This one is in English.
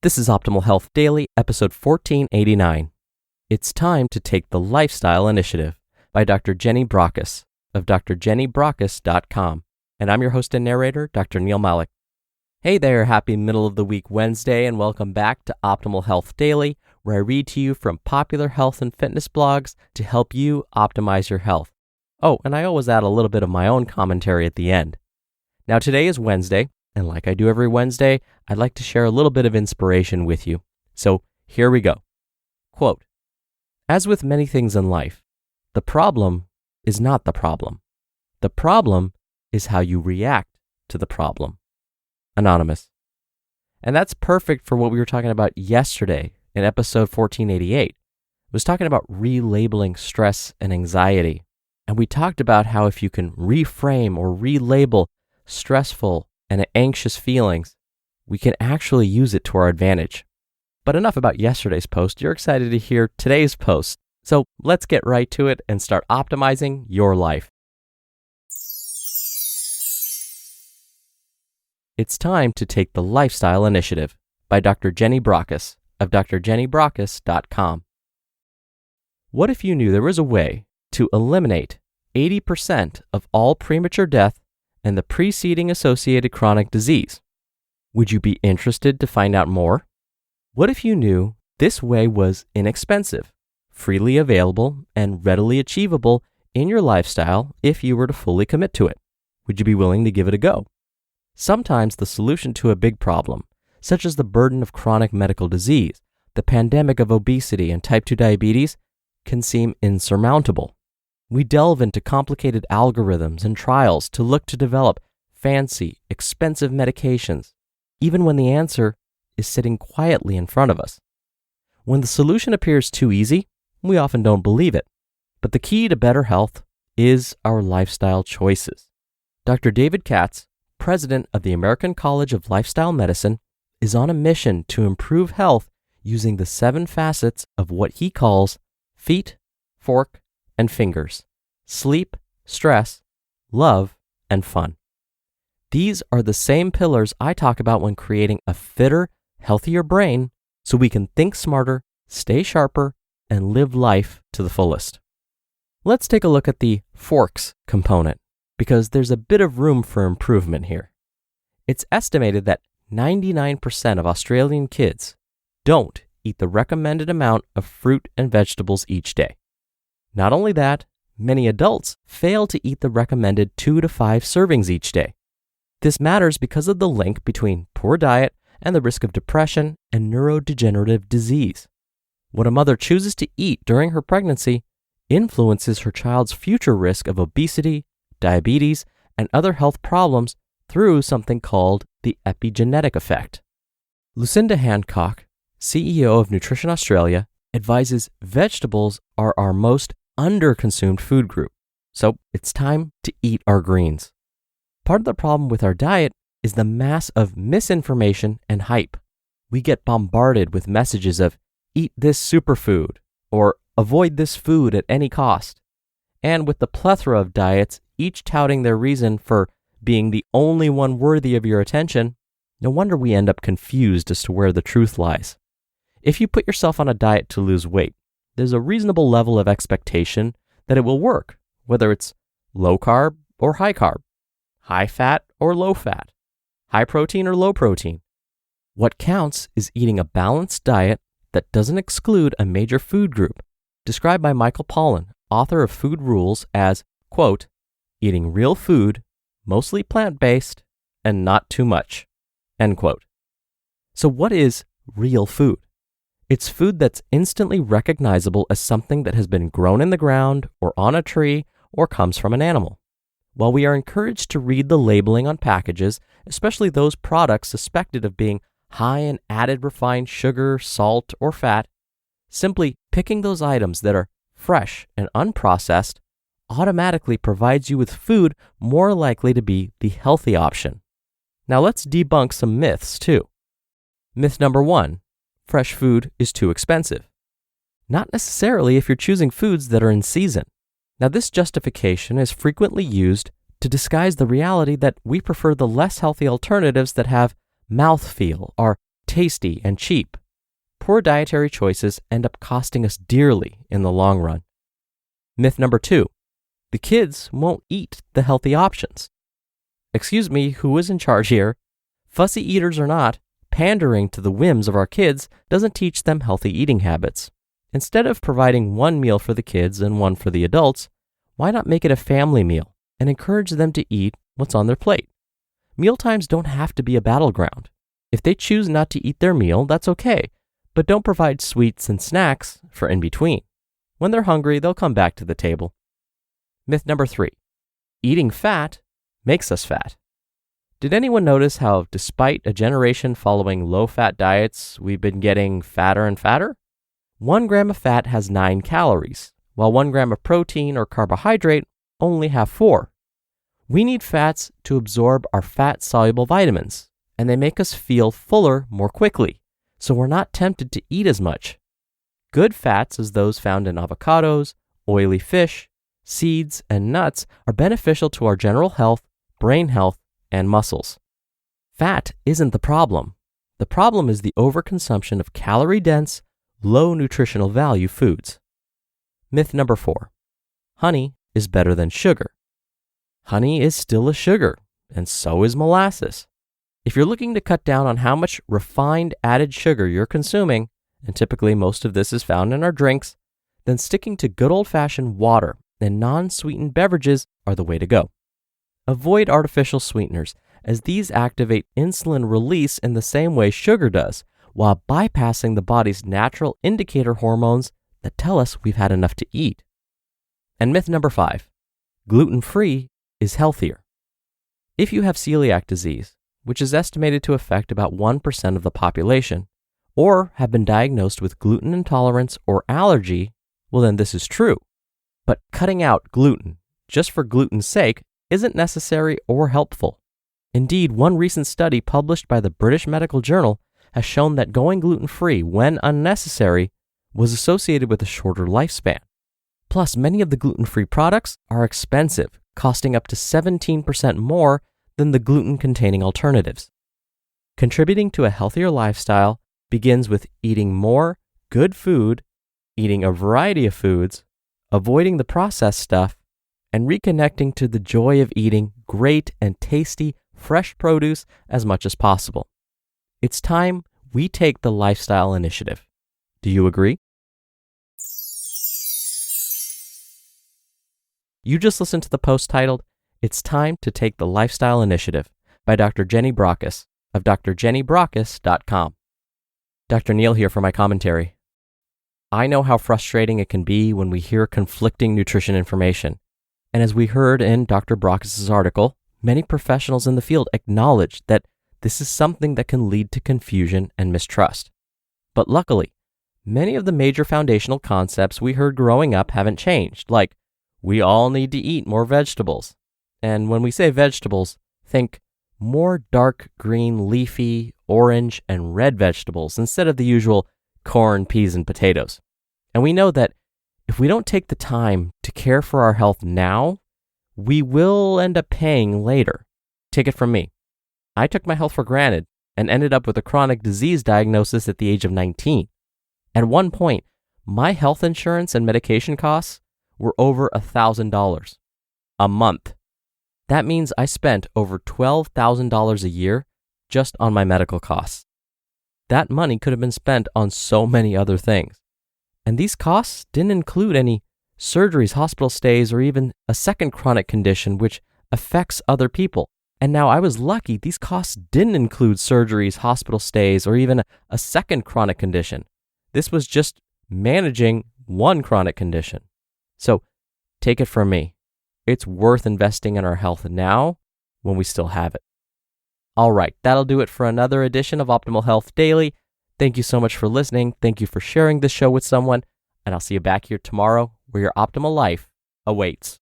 This is Optimal Health Daily, episode 1489. It's time to take the lifestyle initiative by Dr. Jenny Brockis of drjennybrockis.com. And I'm your host and narrator, Dr. Neal Malik. Hey there, happy middle of the week Wednesday, and welcome back to Optimal Health Daily, where I read to you from popular health and fitness blogs to help you optimize your health. Oh, and I always add a little bit of my own commentary at the end. Now today is Wednesday, and like I do every Wednesday, I'd like to share a little bit of inspiration with you. So here we go. Quote, "As with many things in life, the problem is not the problem. The problem is how you react to the problem." Anonymous. And that's perfect for what we were talking about yesterday in episode 1488. It was talking about relabeling stress and anxiety. And we talked about how if you can reframe or relabel stressful and anxious feelings, we can actually use it to our advantage. But enough about yesterday's post. You're excited to hear today's post. So let's get right to it and start optimizing your life. It's time to take the lifestyle initiative by Dr. Jenny Brockis of drjennybrockis.com. What if you knew there was a way to eliminate 80% of all premature death and the preceding associated chronic disease? Would you be interested to find out more? What if you knew this way was inexpensive, freely available, and readily achievable in your lifestyle if you were to fully commit to it? Would you be willing to give it a go? Sometimes the solution to a big problem, such as the burden of chronic medical disease, the pandemic of obesity and type 2 diabetes, can seem insurmountable. We delve into complicated algorithms and trials to look to develop fancy, expensive medications, even when the answer is sitting quietly in front of us. When the solution appears too easy, we often don't believe it. But the key to better health is our lifestyle choices. Dr. David Katz, president of the American College of Lifestyle Medicine, is on a mission to improve health using the 7 facets of what he calls feet, fork, and fingers: sleep, stress, love, and fun. These are the same pillars I talk about when creating a fitter, healthier brain so we can think smarter, stay sharper, and live life to the fullest. Let's take a look at the forks component, because there's a bit of room for improvement here. It's estimated that 99% of Australian kids don't eat the recommended amount of fruit and vegetables each day. Not only that, many adults fail to eat the recommended 2 to 5 servings each day. This matters because of the link between poor diet and the risk of depression and neurodegenerative disease. What a mother chooses to eat during her pregnancy influences her child's future risk of obesity, diabetes, and other health problems through something called the epigenetic effect. Lucinda Hancock, CEO of Nutrition Australia, advises vegetables are our most under-consumed food group, so it's time to eat our greens. Part of the problem with our diet is the mass of misinformation and hype. We get bombarded with messages of eat this superfood or avoid this food at any cost. And with the plethora of diets, each touting their reason for being the only one worthy of your attention, no wonder we end up confused as to where the truth lies. If you put yourself on a diet to lose weight, there's a reasonable level of expectation that it will work, whether it's low carb or high carb, high fat or low fat, high protein or low protein. What counts is eating a balanced diet that doesn't exclude a major food group, described by Michael Pollan, author of Food Rules, as, quote, eating real food, mostly plant-based, and not too much, end quote. So what is real food? It's food that's instantly recognizable as something that has been grown in the ground or on a tree or comes from an animal. While we are encouraged to read the labeling on packages, especially those products suspected of being high in added refined sugar, salt, or fat, simply picking those items that are fresh and unprocessed automatically provides you with food more likely to be the healthy option. Now let's debunk some myths too. Myth number 1, fresh food is too expensive. Not necessarily if you're choosing foods that are in season. Now this justification is frequently used to disguise the reality that we prefer the less healthy alternatives that have mouthfeel, are tasty and cheap. Poor dietary choices end up costing us dearly in the long run. Myth number 2, the kids won't eat the healthy options. Excuse me, who is in charge here? Fussy eaters or not, pandering to the whims of our kids doesn't teach them healthy eating habits. Instead of providing one meal for the kids and one for the adults, why not make it a family meal and encourage them to eat what's on their plate? Mealtimes don't have to be a battleground. If they choose not to eat their meal, that's okay, but don't provide sweets and snacks for in between. When they're hungry, they'll come back to the table. Myth number 3, eating fat makes us fat. Did anyone notice how, despite a generation following low-fat diets, we've been getting fatter and fatter? 1 gram of fat has 9 calories, while 1 gram of protein or carbohydrate only have 4. We need fats to absorb our fat-soluble vitamins, and they make us feel fuller more quickly, so we're not tempted to eat as much. Good fats, as those found in avocados, oily fish, seeds, and nuts, are beneficial to our general health, brain health, and muscles. Fat isn't the problem. The problem is the overconsumption of calorie-dense, low nutritional value foods. Myth number 4, honey is better than sugar. Honey is still a sugar, and so is molasses. If you're looking to cut down on how much refined added sugar you're consuming, and typically most of this is found in our drinks, then sticking to good old-fashioned water and non-sweetened beverages are the way to go. Avoid artificial sweeteners, as these activate insulin release in the same way sugar does, while bypassing the body's natural indicator hormones that tell us we've had enough to eat. And myth number 5, gluten-free is healthier. If you have celiac disease, which is estimated to affect about 1% of the population, or have been diagnosed with gluten intolerance or allergy, well then this is true. But cutting out gluten, just for gluten's sake, isn't necessary or helpful. Indeed, one recent study published by the British Medical Journal has shown that going gluten-free when unnecessary was associated with a shorter lifespan. Plus, many of the gluten-free products are expensive, costing up to 17% more than the gluten-containing alternatives. Contributing to a healthier lifestyle begins with eating more good food, eating a variety of foods, avoiding the processed stuff, and reconnecting to the joy of eating great and tasty fresh produce as much as possible. It's time we take the lifestyle initiative. Do you agree? You just listened to the post titled, "It's Time to Take the Lifestyle Initiative" by Dr. Jenny Brockis of drjennybrockis.com. Dr. Neal here for my commentary. I know how frustrating it can be when we hear conflicting nutrition information. And as we heard in Dr. Brockis' article, many professionals in the field acknowledge that this is something that can lead to confusion and mistrust. But luckily, many of the major foundational concepts we heard growing up haven't changed, like we all need to eat more vegetables. And when we say vegetables, think more dark green, leafy, orange, and red vegetables instead of the usual corn, peas, and potatoes. And we know that if we don't take the time to care for our health now, we will end up paying later. Take it from me. I took my health for granted and ended up with a chronic disease diagnosis at the age of 19. At one point, my health insurance and medication costs were over $1,000 a month. That means I spent over $12,000 a year just on my medical costs. That money could have been spent on so many other things. And these costs didn't include any surgeries, hospital stays, or even a second chronic condition which affects other people. And now I was lucky these costs didn't include surgeries, hospital stays, or even a second chronic condition. This was just managing one chronic condition. So take it from me. It's worth investing in our health now when we still have it. All right, that'll do it for another edition of Optimal Health Daily. Thank you so much for listening. Thank you for sharing this show with someone. And I'll see you back here tomorrow where your optimal life awaits.